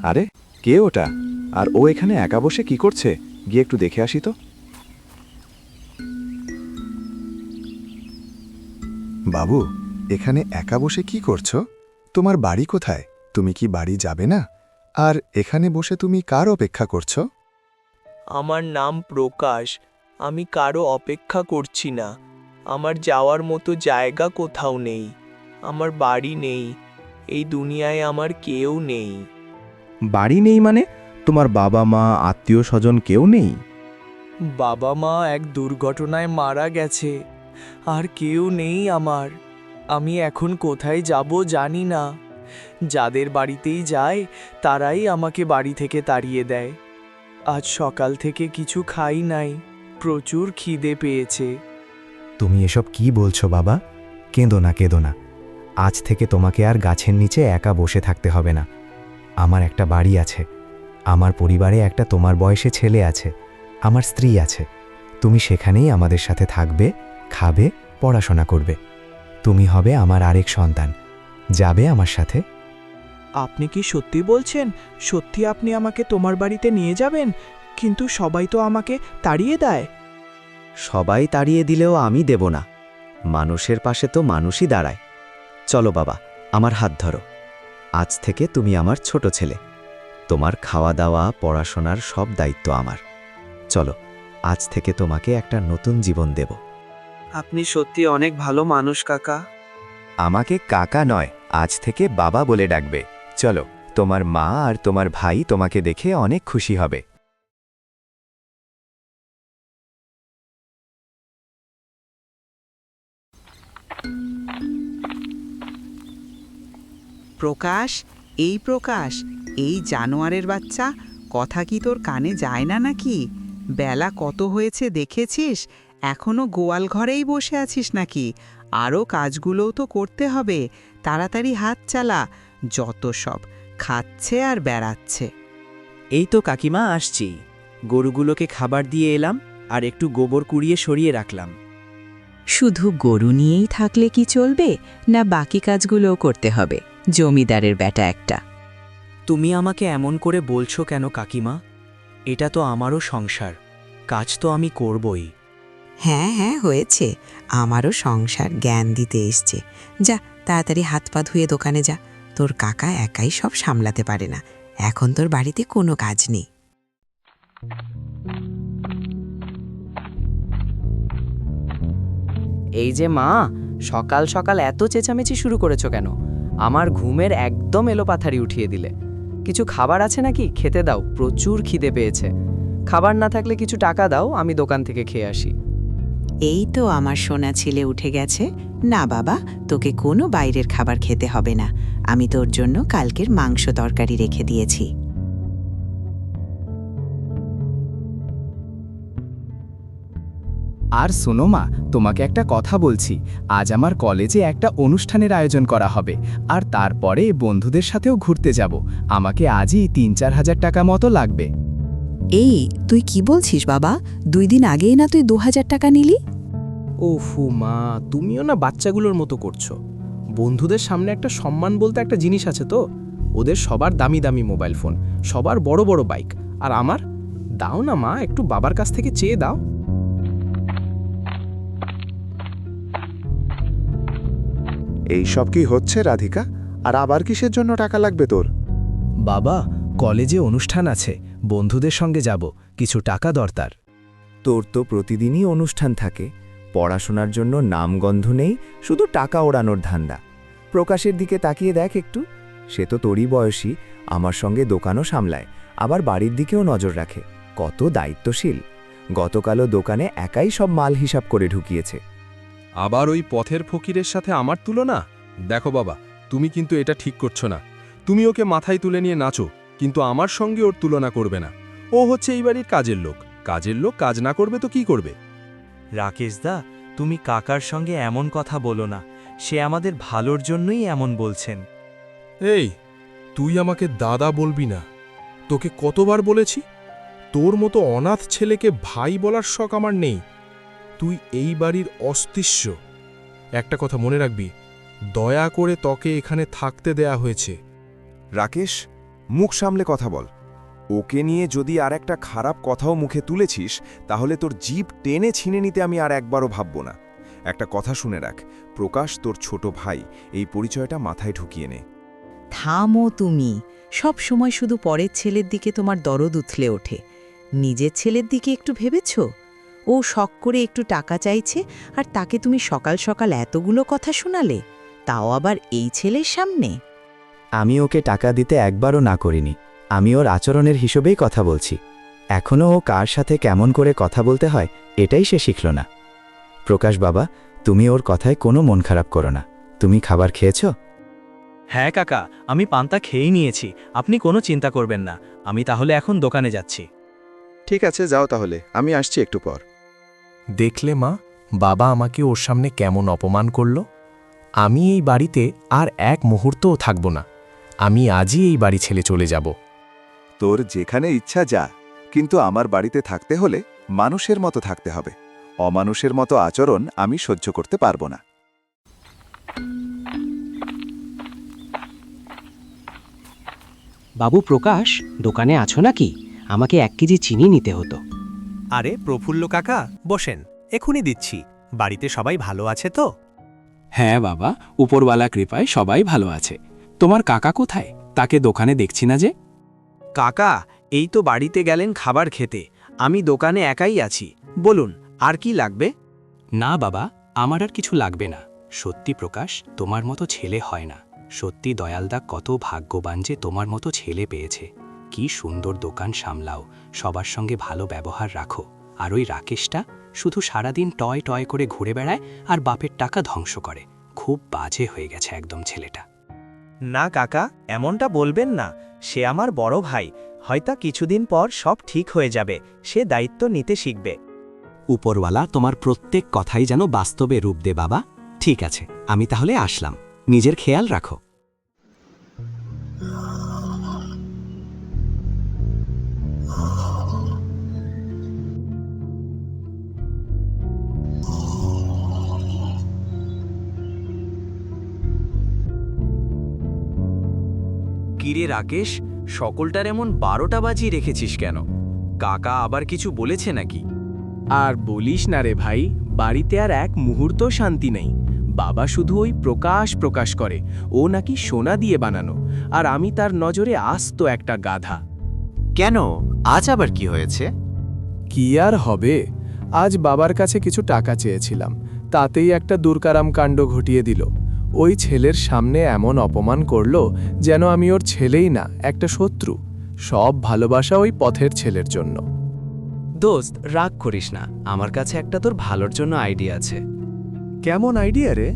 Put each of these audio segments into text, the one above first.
আরে কে ওটা? আর ও এখানে একা বসে কি করছে? গিয়ে একটু দেখে আসি তো। বাবু, এখানে একা বসে কি করছো? তোমার বাড়ি কোথায়? তুমি কি বাড়ি যাবে না? আর এখানে বসে তুমি কার অপেক্ষা করছো? আমার নাম প্রকাশ। আমি কারো অপেক্ষা করছি না। আমার যাওয়ার মতো জায়গা কোথাও নেই। আমার বাড়ি নেই। এই দুনিয়ায় আমার কেউ নেই। বাড়ি নেই মানে? তোমার বাবা মা আত্মীয় স্বজন কেউ নেই? বাবা মা এক দুর্ঘটনায় মারা গেছে। আর কেউ নেই আমার। আমি এখন কোথায় যাব জানি না। যাদের বাড়িতেই যায় তারাই আমাকে বাড়ি থেকে তাড়িয়ে দেয়। আজ সকাল থেকে কিছু খাই নাই। প্রচুর খিদে পেয়েছে। তুমি এসব কি বলছো বাবা? কেঁদো না। আজ থেকে তোমাকে আর গাছের নিচে একা বসে থাকতে হবে না। আমার একটা বাড়ি আছে, আমার পরিবারে একটা তোমার বয়সে ছেলে আছে, আমার স্ত্রী আছে। তুমি সেখানেই আমাদের সাথে থাকবে, খাবে, পড়াশোনা করবে। তুমি হবে আমার আরেক সন্তান। যাবে আমার সাথে? আপনি কি সত্যি বলছেন? সত্যি আপনি আমাকে তোমার বাড়িতে নিয়ে যাবেন? কিন্তু সবাই তো আমাকে তাড়িয়ে দেয়। সবাই তাড়িয়ে দিলেও আমি দেব না। মানুষের পাশে তো মানুষই দাঁড়ায়। চলো বাবা, আমার হাত ধরো। আজ থেকে তুমি আমার ছোট ছেলে। তোমার খাওয়া দাওয়া, পড়াশোনার সব দায়িত্ব আমার। চলো, আজ থেকে তোমাকে একটা নতুন জীবন দেব। আপনি সত্যি অনেক ভালো মানুষ কাকা। আমাকে কাকা নয়, আজ থেকে বাবা বলে ডাকবে। চলো, তোমার মা আর তোমার ভাই তোমাকে দেখে অনেক খুশি হবে। প্রকাশ, প্রকাশ, এই জানোয়ারের বাচ্চা, কথা কি তোর কানে যায় না নাকি? বেলা কত হয়েছে দেখেছিস? এখনো গোয়াল ঘরেই বসে আছিস নাকি? আরও কাজগুলোও তো করতে হবে। তাড়াতাড়ি হাত চালা। যত সব খাচ্ছে আর বেড়াচ্ছে। এই তো কাকিমা আসছি। গরুগুলোকে খাবার দিয়ে এলাম আর একটু গোবর কুড়িয়ে সরিয়ে রাখলাম। শুধু গরু নিয়েই থাকলে কি চলবে, না বাকি কাজগুলোও করতে হবে? জমিদারের বেটা একটা। তুমি আমাকে এমন করে বলছো কেন কাকিমা? এটা তো আমারও সংসার, কাজ তো আমি করবই। হ্যাঁ হ্যাঁ, হয়েছে। আমারও সংসার জ্ঞান দিতে এসছে। যা, তাড়াতাড়ি হাত পা ধুয়ে দোকানে যা। তোর কাকা একাই সব সামলাতে পারে না। এখন তোর বাড়িতে কোনো কাজ নেই। এই যে মা, সকাল সকাল এত চেঁচামেচি শুরু করেছো কেন? আমার ঘুমের একদম এলোপাথারি উঠিয়ে দিলে। কিছু খাবার আছে নাকি? খেতে দাও, প্রচুর খিদে পেয়েছে। খাবার না থাকলে কিছু টাকা দাও, আমি দোকান থেকে খেয়ে আসি। এই তো আমার সোনা ছেলে উঠে গেছে। না বাবা, তোকে কোনো বাইরের খাবার খেতে হবে না। আমি তোর জন্য কালকের মাংস তরকারি রেখে দিয়েছি। আর শোনো মা, তোমাকে একটা কথা বলছি। আজ আমার কলেজে একটা অনুষ্ঠানের আয়োজন করা হবে, আর তারপরে বন্ধুদের সাথেও ঘুরতে যাব। আমাকে আজই ৩-৪ হাজার টাকা মতো লাগবে। এই, তুই কি বলছিস বাবা? 2 দিন আগেই না তুই 2000 টাকা নিলি? ওফু মা, তুমিও না বাচ্চাগুলোর মতো করছো। বন্ধুদের সামনে একটা সম্মান বলতে একটা জিনিস আছে তো। ওদের সবার দামি দামি মোবাইল ফোন, সবার বড় বড় বাইক, আর আমার? দাও না মা, একটু বাবার কাছ থেকে চেয়ে দাও। এই সব কি হচ্ছে রাধিকা? আর আবার কিসের জন্য টাকা লাগবে তোর? বাবা, কলেজে অনুষ্ঠান আছে, বন্ধুদের সঙ্গে যাব, কিছু টাকা দরকার। তোর তো প্রতিদিনই অনুষ্ঠান থাকে, পড়াশোনার জন্য নামগন্ধ নেই, শুধু টাকা ওড়ানোর ধান্দা। প্রকাশের দিকে তাকিয়ে দেখ একটু, সে তো তোরই বয়সী, আমার সঙ্গে দোকানও সামলায়, আবার বাড়ির দিকেও নজর রাখে। কত দায়িত্বশীল। গতকালও দোকানে একাই সব মাল হিসাব করে ঢুকিয়েছে। আবার ওই পথের ফকিরের সাথে আমার তুলনা? দেখো বাবা, তুমি কিন্তু এটা ঠিক করছো না। তুমি ওকে মাথায় তুলে নিয়ে নাচো, কিন্তু আমার সঙ্গে ওর তুলনা করবে না। ও হচ্ছে এই বাড়ির কাজের লোক। কাজের লোক কাজ না করবে তো কি করবে? রাকেশদা, তুমি কাকার সঙ্গে এমন কথা বলো না। সে আমাদের ভালোর জন্যই এমন বলছেন। এই, তুই আমাকে দাদা বলবি না। তোকে কতবার বলেছি, তোর মতো অনাথ ছেলেকে ভাই বলার শখ আমার নেই। তুই এই বাড়ির অস্তিস্য। একটা কথা মনে রাখবি, দয়া করে তোকে এখানে থাকতে দেয়া হয়েছে। রাকেশ, মুখ সামলে কথা বল। ওকে নিয়ে যদি আর একটা খারাপ কথাও মুখে তুলেছিস তাহলে তোর জিভ টেনে ছিনে নিতে আমি আর একবারও ভাবব না। একটা কথা শুনে রাখ, প্রকাশ তোর ছোট ভাই, এই পরিচয়টা মাথায় ঢুকিয়ে নে। থামো তুমি, সব সময় শুধু পরের ছেলের দিকে তোমার দরদ উথলে ওঠে। নিজের ছেলের দিকে একটু ভেবেছ? ও শখ করে একটু টাকা চাইছে আর তাকে তুমি সকাল সকাল এতগুলো কথা শোনালে, তাও আবার এই ছেলের সামনে। আমি ওকে টাকা দিতে একবারও না করিনি। আমি ওর আচরণের হিসেবেই কথা বলছি। এখনও ও কার সাথে কেমন করে কথা বলতে হয় এটাই সে শিখল না। প্রকাশ বাবা, তুমি ওর কথায় কোনো মন খারাপ করো না। তুমি খাবার খেয়েছ? হ্যাঁ কাকা, আমি পান্তা খেয়েই নিয়েছি, আপনি কোনো চিন্তা করবেন না। আমি তাহলে এখন দোকানে যাচ্ছি। ঠিক আছে, যাও তাহলে, আমি আসছি একটু পর। দেখলে মা, বাবা আমাকে ওর সামনে কেমন অপমান করল। আমি এই বাড়িতে আর এক মুহূর্তও থাকব না। আমি আজই এই বাড়ি ছেড়ে চলে যাব। তোর যেখানে ইচ্ছা যা, কিন্তু আমার বাড়িতে থাকতে হলে মানুষের মতো থাকতে হবে। অমানুষের মতো আচরণ আমি সহ্য করতে পারবো না। বাবু প্রকাশ, দোকানে আছো নাকি? আমাকে 1 কেজি চিনি নিতে হতো। আরে প্রফুল্ল কাকা, বসেন, এখুনি দিচ্ছি। বাড়িতে সবাই ভালো আছে তো? হ্যাঁ বাবা, উপরওয়ালা কৃপায় সবাই ভালো আছে। তোমার কাকা কোথায়? তাকে দোকানে দেখছি না যে। কাকা এই তো বাড়িতে গেলেন খাবার খেতে, আমি দোকানে একাই আছি। বলুন, আর কি লাগবে? না বাবা, আমার আর কিছু লাগবে না। সত্যি প্রকাশ, তোমার মতো ছেলে হয় না। সত্যি দয়ালদা কত ভাগ্যবান যে তোমার মতো ছেলে পেয়েছে। কি সুন্দর দোকান সামলাও, সবার সঙ্গে ভালো ব্যবহার রাখো। আর ওই রাকেশটা শুধু সারাদিন টয় টয় করে ঘুরে বেড়ায় আর বাপের টাকা ধ্বংস করে। খুব বাজে হয়ে গেছে একদম ছেলেটা। না কাকা, এমনটা বলবেন না। সে আমার বড় ভাই, হয়তো কিছুদিন পর সব ঠিক হয়ে যাবে। সে দায়িত্ব নিতে শিখবে। উপরওয়ালা তোমার প্রত্যেক কথাই যেন বাস্তবে রূপ দে বাবা। ঠিক আছে, আমি তাহলে আসলাম। নিজের খেয়াল রাখো। কিরে রাকেশ, সকলটার এমন 12টা বাজিয়ে রেখেছিস কেন? কাকা আবার কিছু বলেছে নাকি? আর বলিস না রে ভাই, বাড়িতে আর এক মুহূর্ত শান্তি নেই। বাবা শুধু ওই প্রকাশ করে, ও নাকি সোনা দিয়ে বানানো, আর আমি তার নজরে আস্ত একটা গাধা। কেন, আজ আবার কি হয়েছে? কি আর হবে, আজ বাবার কাছে কিছু টাকা চেয়েছিলাম, তাতেই একটা দুর্কারাম কাণ্ড ঘটিয়ে দিল। ওই ছেলের সামনে এমন অপমান করল যেন আমি ওর ছেলেই না, একটা শত্রু। সব ভালোবাসা ওই পথের ছেলের জন্য। দোস্ত, রাগ করিস না, আমার কাছে একটা তোর ভালোর জন্য আইডিয়া আছে। কেমন আইডিয়া রে?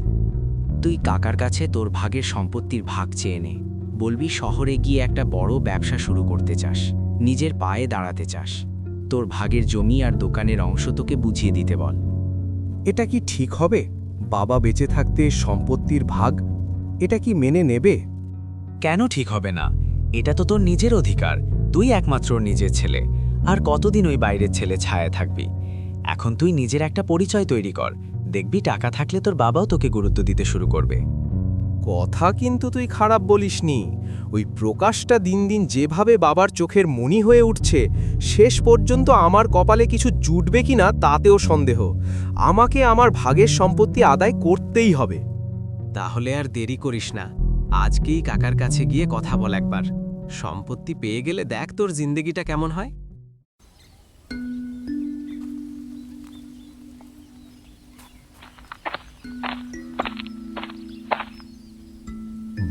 তুই কাকার কাছে তোর ভাগের সম্পত্তির ভাগ চেয়ে নে। বলবি শহরে গিয়ে একটা বড় ব্যবসা শুরু করতে চাস, নিজের পায়ে দাঁড়াতে চাস। তোর ভাগের জমি আর দোকানের অংশ তোকে বুঝিয়ে দিতে বল। এটা কি ঠিক হবে? বাবা বেঁচে থাকতে সম্পত্তির ভাগ, এটা কি মেনে নেবে? কেন ঠিক হবে না? এটা তো তোর নিজের অধিকার। তুই একমাত্র নিজের ছেলে, আর কতদিন ওই বাইরের ছেলে ছায়া থাকবি? এখন তুই নিজের একটা পরিচয় তৈরি কর। দেখবি টাকা থাকলে তোর বাবাও তোকে গুরুত্ব দিতে শুরু করবে। কথা কিন্তু তুই খারাপ বলিসনি। ওই প্রকাশটা দিন দিন যেভাবে বাবার চোখের মণি হয়ে উঠছে, শেষ পর্যন্ত আমার কপালে কিছু জুটবে কিনা তাতেও সন্দেহ। আমাকে আমার ভাগের সম্পত্তি আদায় করতেই হবে। তাহলে আর দেরি করিস না, আজকেই কাকার কাছে গিয়ে কথা বল একবার। সম্পত্তি পেয়ে গেলে দেখ তোর জিন্দেগিটা কেমন হয়।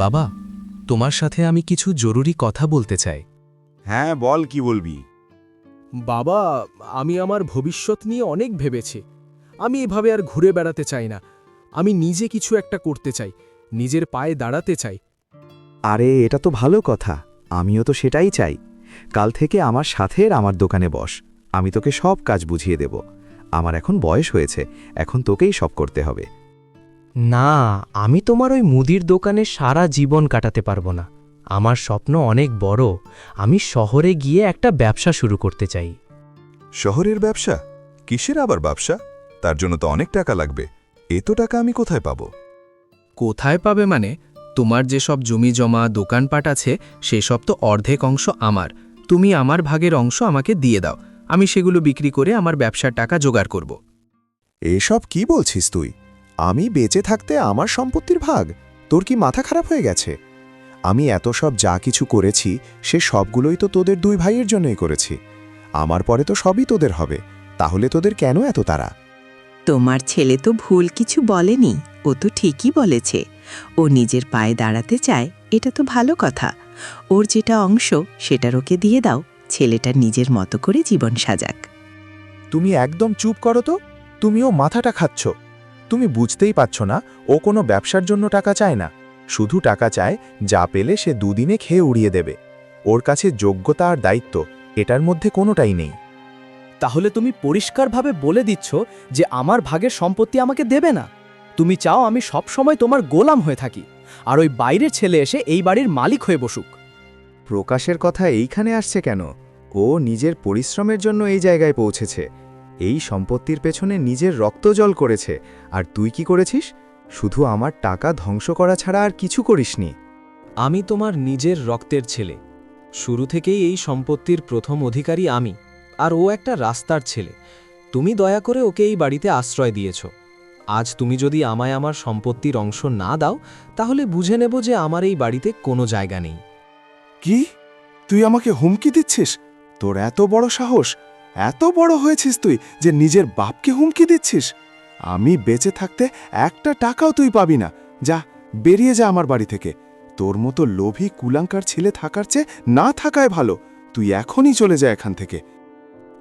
বাবা, তোমার সাথে আমি কিছু জরুরি কথা বলতে চাই। হ্যাঁ বল, কি বলবি? বাবা, আমি আমার ভবিষ্যৎ নিয়ে অনেক ভেবেছি। আমি এভাবে আর ঘুরে বেড়াতে চাই না। আমি নিজে কিছু একটা করতে চাই, নিজের পায়ে দাঁড়াতে চাই। আরে এটা তো ভালো কথা, আমিও তো সেটাই চাই। কাল থেকে আমার সাথে আমার দোকানে বস, আমি তোকে সব কাজ বুঝিয়ে দেব। আমার এখন বয়স হয়েছে, এখন তোকেই সব করতে হবে। না, আমি তোমার ওই মুদির দোকানে সারা জীবন কাটাতে পারবো না। আমার স্বপ্ন অনেক বড়। আমি শহরে গিয়ে একটা ব্যবসা শুরু করতে চাই। শহরের ব্যবসা? কিসের আবার ব্যবসা? তার জন্য তো অনেক টাকা লাগবে। এত টাকা আমি কোথায় পাবো? কোথায় পাবে মানে? তোমার যেসব জমি জমা দোকানপাট আছে সেসব তো অর্ধেক অংশ আমার। তুমি আমার ভাগের অংশ আমাকে দিয়ে দাও, আমি সেগুলো বিক্রি করে আমার ব্যবসার টাকা জোগাড় করব। এসব কি বলছিস তুই? আমি বেঁচে থাকতে আমার সম্পত্তির ভাগ? তোর কি মাথা খারাপ হয়ে গেছে? আমি এত সব যা কিছু করেছি সে সবগুলোই তো তোদের দুই ভাইয়ের জন্যই করেছি। আমার পরে তো সবই তোদের হবে, তাহলে তোদের কেন এত তাড়া? তোমার ছেলে তো ভুল কিছু বলেনি, ও তো ঠিকই বলেছে। ও নিজের পায়ে দাঁড়াতে চায়, এটা তো ভালো কথা। ওর যেটা অংশ সেটার ওকে দিয়ে দাও, ছেলেটা নিজের মতো করে জীবন সাজাক। তুমি একদম চুপ করো তো। তুমিও মাথাটা খাচ্ছ। তুমি বুঝতেই পারছো না ও কোনো ব্যবসার জন্য টাকা চায় না, শুধু টাকা চায় যা পেলে সে দুদিনে খেয়ে উড়িয়ে দেবে। ওর কাছে যোগ্যতা আর দায়িত্ব এটার মধ্যে কোনোটাই নেই। তাহলে তুমি পরিষ্কারভাবে বলে দিচ্ছ যে আমার ভাগের সম্পত্তি আমাকে দেবে না। তুমি চাও আমি সব সময় তোমার গোলাম হয়ে থাকি, আর ওই বাইরের ছেলে এসে এই বাড়ির মালিক হয়ে বসুক। প্রকাশের কথা এইখানে আসছে কেন? ও নিজের পরিশ্রমের জন্য এই জায়গায় পৌঁছেছে, এই সম্পত্তির পেছনে নিজের রক্ত জল করেছে। আর তুই কি করেছিস? শুধু আমার টাকা ধ্বংস করা ছাড়া আর কিছু করিসনি। আমি তোমার নিজের রক্তের ছেলে। শুরু থেকেই এই সম্পত্তির প্রথম অধিকারী আমি, আর ও একটা রাস্তার ছেলে। তুমি দয়া করে ওকে এই বাড়িতে আশ্রয় দিয়েছ। আজ তুমি যদি আমায় আমার সম্পত্তির অংশ না দাও, তাহলে বুঝে নেব যে আমার এই বাড়িতে কোনো জায়গা নেই। কি? তুই আমাকে হুমকি দিচ্ছিস? তোর এত বড় সাহস! এত বড় হয়েছিস তুই যে নিজের বাপকে হুমকি দিচ্ছিস? আমি বেঁচে থাকতে একটা টাকাও তুই পাবি না। যা, বেরিয়ে যা আমার বাড়ি থেকে। তোর মতো লোভী কুলাঙ্কার ছেলে থাকার চেয়ে না থাকায় ভালো। তুই এখনই চলে যা এখান থেকে।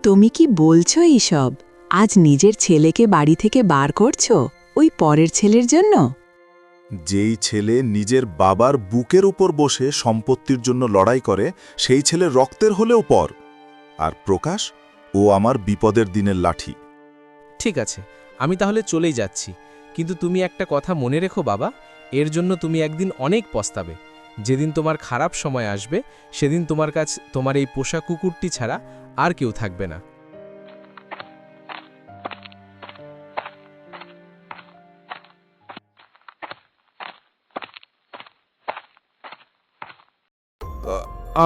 তুমি কি বলছো এইসব? আজ নিজের ছেলেকে বাড়ি থেকে বার করছো ওই পরের ছেলের জন্য? যেই ছেলে নিজের বাবার বুকের উপর বসে সম্পত্তির জন্য লড়াই করে, সেই ছেলে রক্তের হলেও পর। আর প্রকাশ, ও আমার বিপদের দিনের লাঠি। ঠিক আছে, আমি তাহলে চলেই যাচ্ছি। কিন্তু তুমি একটা কথা মনে রেখো বাবা, এর জন্য তুমি একদিন অনেক পস্তাবে। যেদিন তোমার খারাপ সময় আসবে, সেদিন তোমার কাছে তোমার এই পোষা কুকুরটি ছাড়া আর কেউ থাকবে না।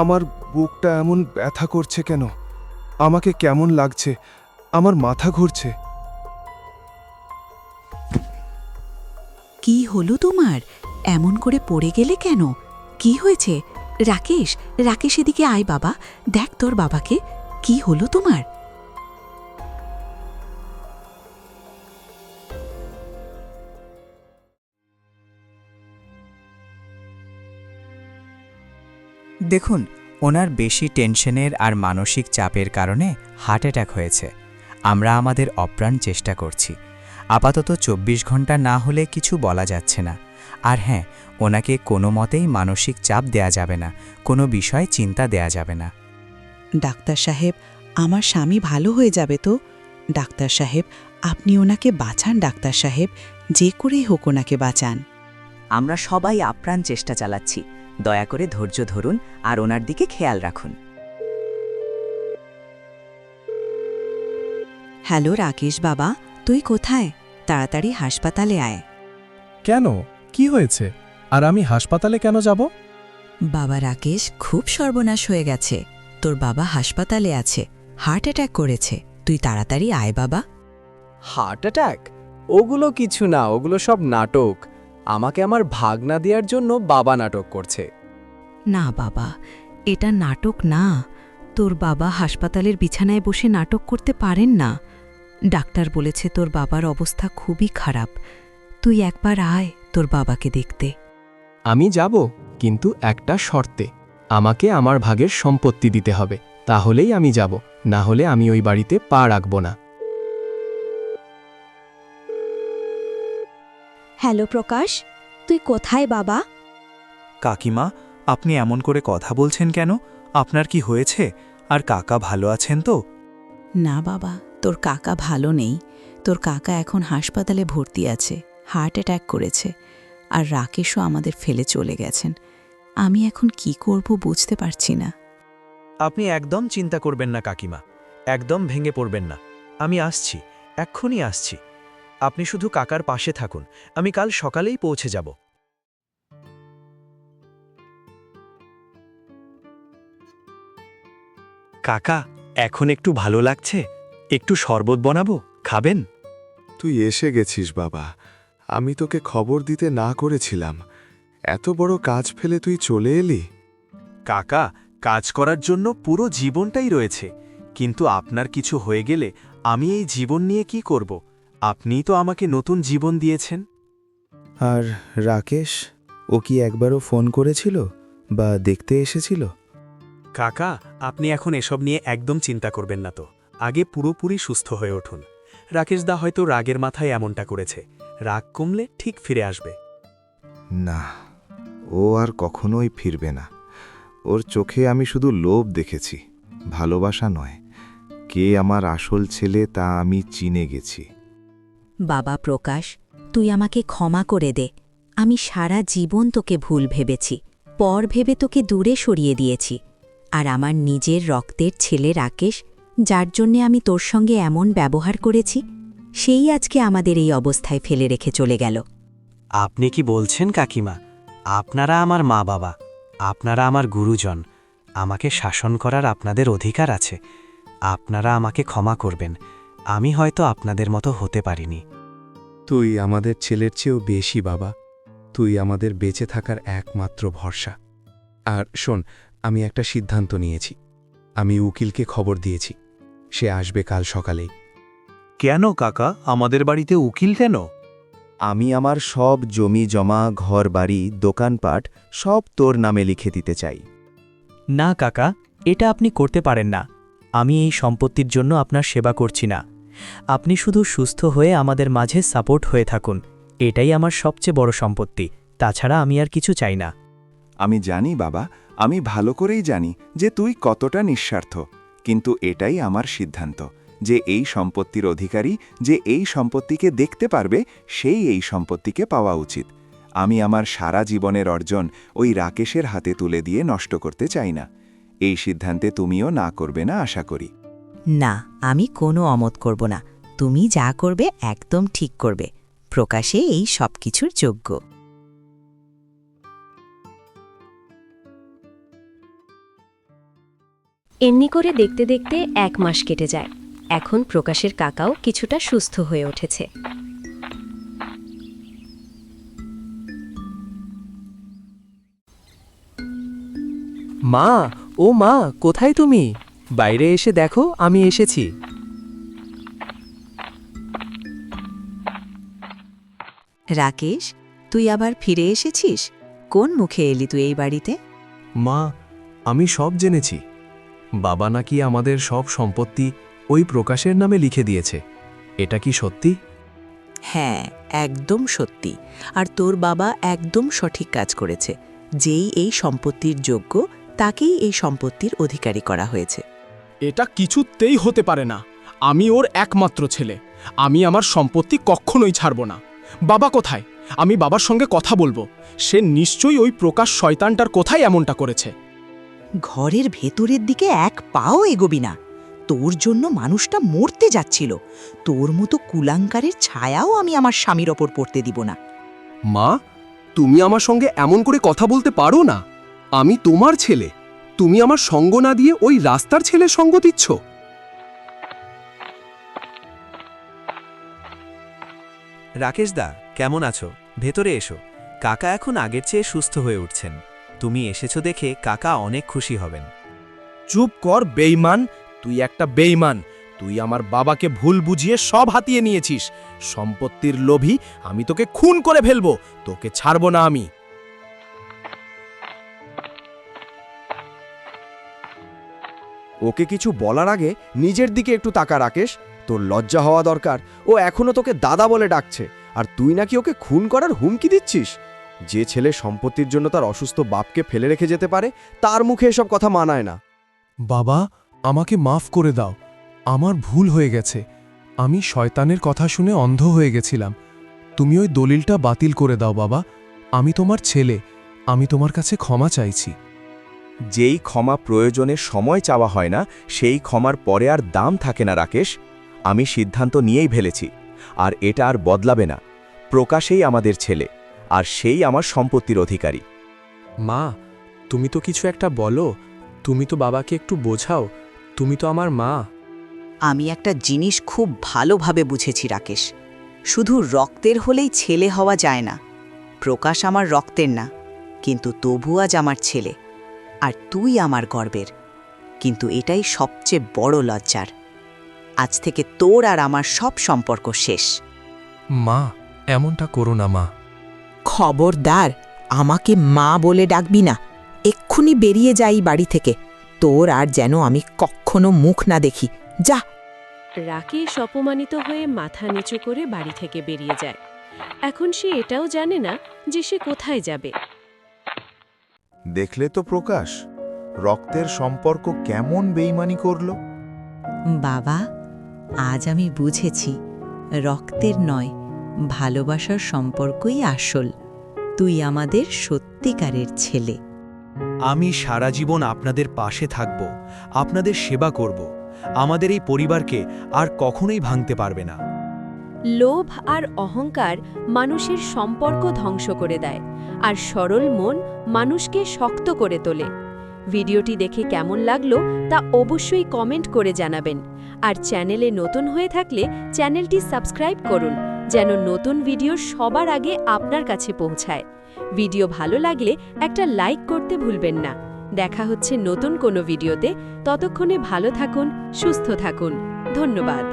আমার বুকটা এমন ব্যথা করছে কেন? আমাকে কেমন লাগছে? আমার মাথা ঘুরছে। কি হলো তোমার? এমন করে পড়ে গেলে কেন? কি হয়েছে? রাকেশ, রাকেশ এদিকে আয় বাবা, দেখ তোর বাবাকে। কি হলো তোমার? দেখুন, ওনার বেশি টেনশনের আর মানসিক চাপের কারণে হার্ট অ্যাটাক হয়েছে। আমরা আমাদের অপ্রাণ চেষ্টা করছি। আপাতত 24 ঘন্টা না হলে কিছু বলা যাচ্ছে না। আর হ্যাঁ, ওনাকে কোনো মতেই মানসিক চাপ দেয়া যাবে না, কোনো বিষয়ে চিন্তা দেয়া যাবে না। ডাক্তার সাহেব, আমার স্বামী ভালো হয়ে যাবে তো? ডাক্তার সাহেব, আপনি ওনাকে বাঁচান। ডাক্তার সাহেব, যে করেই হোক ওনাকে বাঁচান। আমরা সবাই আপ্রাণ চেষ্টা চালাচ্ছি। দয়া করে ধৈর্য ধরুন আর ওনার দিকে খেয়াল রাখুন। হ্যালো রাকেশ বাবা, তুই কোথায়? তাড়াতাড়ি হাসপাতালে আয়। কেন? কি হয়েছে? আর আমি হাসপাতালে কেন যাব? বাবা রাকেশ, খুব সর্বনাশ হয়ে গেছে। তোর বাবা হাসপাতালে আছে, হার্ট অ্যাটাক করেছে। তুই তাড়াতাড়ি আয় বাবা। Heart attack? ওগুলো কিছু না, ওগুলো সব নাটক। আমাকে আমার ভাগনা দেওয়ার জন্য বাবা নাটক করছে। না বাবা, এটা নাটক না। তোর বাবা হাসপাতালের বিছানায় বসে নাটক করতে পারেন না। ডাক্তার বলেছে তোর বাবার অবস্থা খুবই খারাপ। তুই একবার আয় তোর বাবাকে দেখতে। আমি যাব, কিন্তু একটা শর্তে। আমাকে আমার ভাগের সম্পত্তি দিতে হবে, তাহলেই আমি যাব। না হলে আমি ওই বাড়িতে পা রাখব না। হ্যালো প্রকাশ, তুই কোথায় বাবা? কাকিমা, আপনি এমন করে কথা বলছেন কেন? আপনার কি হয়েছে? আর কাকা ভালো আছেন তো? না বাবা, তোর কাকা ভালো নেই। তোর কাকা এখন হাসপাতালে ভর্তি আছে, হার্ট অ্যাটাক করেছে। আর রাকেশও আমাদের ফেলে চলে গেছেন। আমি এখন কি করব বুঝতে পারছি না। আপনি একদম চিন্তা করবেন না কাকিমা, একদম ভেঙে পড়বেন না। আমি আসছি, এক্ষুনি আসছি। আপনি শুধু কাকার পাশে থাকুন, আমি কাল সকালেই পৌঁছে যাব। কাকা এখন একটু ভালো লাগছে? একটু শরবত বানাবো, খাবেন? তুই এসে গেছিস বাবা। আমি তোকে খবর দিতে না করেছিলাম। এত বড় কাজ ফেলে তুই চলে এলি? কাকা, কাজ করার জন্য পুরো জীবনটাই রয়েছে, কিন্তু আপনার কিছু হয়ে গেলে আমি এই জীবন নিয়ে কি করব? আপনিই তো আমাকে নতুন জীবন দিয়েছেন। আর রাকেশ, ও কি একবারও ফোন করেছিল বা দেখতে এসেছিল? কাকা, আপনি এখন এসব নিয়ে একদম চিন্তা করবেন না তো। আগে পুরোপুরি সুস্থ হয়ে উঠুন। রাকেশদা হয়তো রাগের মাথায় এমনটা করেছে। রাগ কমলে ঠিক ফিরে আসবে। না, ও আর কখনোই ফিরবে না। ওর চোখে আমি শুধু লোভ দেখেছি, ভালোবাসা নয়। কে আমার আসল ছেলে তা আমি চিনে গেছি। বাবা প্রকাশ, তুই আমাকে ক্ষমা করে দে। আমি সারা জীবন তোকে ভুল ভেবেছি, পর ভেবে তোকে দূরে সরিয়ে দিয়েছি। আর আমার নিজের রক্তের ছেলে রাকেশ, যার জন্যে আমি তোর সঙ্গে এমন ব্যবহার করেছি, সেই আজকে আমাদের এই অবস্থায় ফেলে রেখে চলে গেল। আপনি কি বলছেন কাকিমা? আপনারা আমার মা বাবা, আপনারা আমার গুরুজন। আমাকে শাসন করার আপনাদের অধিকার আছে। আপনারা আমাকে ক্ষমা করবেন। আমি হয়তো আপনাদের মতো হতে পারিনি। তুই আমাদের ছেলের চেয়েও বেশি বাবা। তুই আমাদের বেঁচে থাকার একমাত্র ভরসা। আর শোন, আমি একটা সিদ্ধান্ত নিয়েছি। আমি উকিলকে খবর দিয়েছি, সে আসবে কাল সকালেই। কেন কাকা, আমাদের বাড়িতে উকিল কেন? আমি আমার সব জমি জমা, ঘর বাড়ি, দোকানপাট সব তোর নামে লিখে দিতে চাই। না কাকা, এটা আপনি করতে পারেন না। আমি এই সম্পত্তির জন্য আপনার সেবা করছি না। আপনি শুধু সুস্থ হয়ে আমাদের মাঝে সাপোর্ট হয়ে থাকুন, এটাই আমার সবচেয়ে বড় সম্পত্তি। তাছাড়া আমি আর কিছু চাই না। আমি জানি বাবা, আমি ভালো করেই জানি যে তুই কতটা নিঃস্বার্থ, কিন্তু এটাই আমার সিদ্ধান্ত যে এই সম্পত্তির অধিকারী, যে এই সম্পত্তিকে দেখতে পারবে, সেই এই সম্পত্তিকে পাওয়া উচিত। আমি আমার সারা জীবনের অর্জন ওই রাকেশের হাতে তুলে দিয়ে নষ্ট করতে চাই না। এই সিদ্ধান্তে তুমিও না করবে না আশা করি। না, আমি কোনো অমত করব না। তুমি যা করবে একদম ঠিক করবে। প্রকাশে এই সব কিছুর যোগ্য। এমনি করে দেখতে দেখতে 1 মাস কেটে যায়। এখন প্রকাশের কাকাও কিছুটা সুস্থ হয়ে উঠেছে। মা, ও মা, কোথায় তুমি? বাইরে এসে দেখো, আমি এসেছি। রাকেশ, তুই আবার ফিরে এসেছিস? কোন মুখে এলি তুই এই বাড়িতে? মা, আমি সব জেনেছি। বাবা নাকি আমাদের সব সম্পত্তি ওই প্রকাশের নামে লিখে দিয়েছে। এটা কি সত্যি? হ্যাঁ, একদম সত্যি। আর তোর বাবা একদম সঠিক কাজ করেছে। যেই এই সম্পত্তির যোগ্য, তাকেই এই সম্পত্তির অধিকারী করা হয়েছে। এটা কিছুতেই হতে পারে না। আমি ওর একমাত্র ছেলে। আমি আমার সম্পত্তি কখনোই ছাড়ব না। বাবা কোথায়? আমি বাবার সঙ্গে কথা বলবো। সে নিশ্চয়ই ওই প্রকাশ শয়তানটার কোথায় এমনটা করেছে। ঘরের ভেতরের দিকে এক পাও এগোবি না। তোর জন্য মানুষটা মরতে যাচ্ছিল। তোর মতো কুলাঙ্কারের ছায়াও আমি আমার স্বামীর ওপর পড়তে দিব না। মা, তুমি আমার সঙ্গে এমন করে কথা বলতে পারো না। আমি তোমার ছেলে। তুমি আমার সঙ্গ না দিয়ে ওই রাস্তার ছেলের সঙ্গ দিচ্ছ। রাকেশদা, কেমন আছো? ভেতরে এসো। কাকা এখন আগের চেয়ে সুস্থ হয়ে উঠছেন। তুমি এসেছো দেখে কাকা অনেক খুশি হবেন। চুপ কর বেঈমান! তুই একটা বেঈমান। তুই আমার বাবাকে ভুল বুঝিয়ে সব হাতিয়ে নিয়েছিস। সম্পত্তির লোভী আমি তোকে খুন করে ফেলবো। তোকে ছাড়বো না আমি। ওকে কিছু বলার আগে নিজের দিকে একটু তাকা রাকেশ। তোর লজ্জা হওয়া দরকার। ও এখনো তোকে দাদা বলে ডাকছে, আর তুই নাকি ওকে খুন করার হুমকি দিচ্ছিস। যে ছেলে সম্পত্তির জন্য তার অসুস্থ বাপকে ফেলে রেখে যেতে পারে, তার মুখে এসব কথা মানায় না। বাবা, আমাকে মাফ করে দাও। আমার ভুল হয়ে গেছে। আমি শয়তানের কথা শুনে অন্ধ হয়ে গেছিলাম। তুমি ওই দলিলটা বাতিল করে দাও বাবা। আমি তোমার ছেলে। আমি তোমার কাছে ক্ষমা চাইছি। যেই ক্ষমা প্রয়োজনে সময় চাওয়া হয় না, সেই ক্ষমার পরে আর দাম থাকে না রাকেশ। আমি সিদ্ধান্ত নিয়েই ফেলেছি, আর এটা আর বদলাবে না। প্রকাশেই আমাদের ছেলে, আর সেই আমার সম্পত্তির অধিকারী। মা, তুমি তো কিছু একটা বলো। তুমি তো বাবাকে একটু বোঝাও। তুমি তো আমার মা। আমি একটা জিনিস খুব ভালোভাবে বুঝেছি রাকেশ, শুধু রক্তের হলেই ছেলে হওয়া যায় না। প্রকাশ আমার রক্তের না, কিন্তু তবু আজ আমার ছেলে, আর তুই আমার গর্বের। কিন্তু এটাই সবচেয়ে বড় লজ্জার, আজ থেকে তোর আর আমার সব সম্পর্ক শেষ। মা, এমনটা করো না মা। খবরদার, আমাকে মা বলে ডাকবি না। এক্ষুনি বেরিয়ে যাই বাড়ি থেকে, তোর আর যেন আমি কখনো মুখ না দেখি। যা। রাকেশ অপমানিত হয়ে মাথা নিচু করে বাড়ি থেকে বেরিয়ে যায়। এখন সে এটাও জানে না যে সে কোথায় যাবে। দেখলে তো প্রকাশ, রক্তের সম্পর্ক কেমন বেইমানি করল। বাবা, আজ আমি বুঝেছি, রক্তের নয়, ভালোবাসার সম্পর্কই আসল। তুই আমাদের সত্যিকারের ছেলে। আমি সারা জীবন আপনাদের পাশে থাকব, আপনাদের সেবা করব। আমাদের এই পরিবারকে আর কখনোই ভাঙতে পারবে না। লোভ আর অহংকার মানুষের সম্পর্ক ধ্বংস করে দেয়, আর সরল মন মানুষকে শক্ত করে তোলে। ভিডিওটি দেখে কেমন লাগলো তা অবশ্যই কমেন্ট করে জানাবেন, আর চ্যানেলে নতুন হয়ে থাকলে চ্যানেলটি সাবস্ক্রাইব করুন, যেন নতুন ভিডিও সবার আগে আপনার কাছে পৌঁছায়। ভিডিও ভালো লাগলে একটা লাইক করতে ভুলবেন না। দেখা হচ্ছে নতুন কোনো ভিডিওতে। ততক্ষণে ভালো থাকুন, সুস্থ থাকুন। ধন্যবাদ।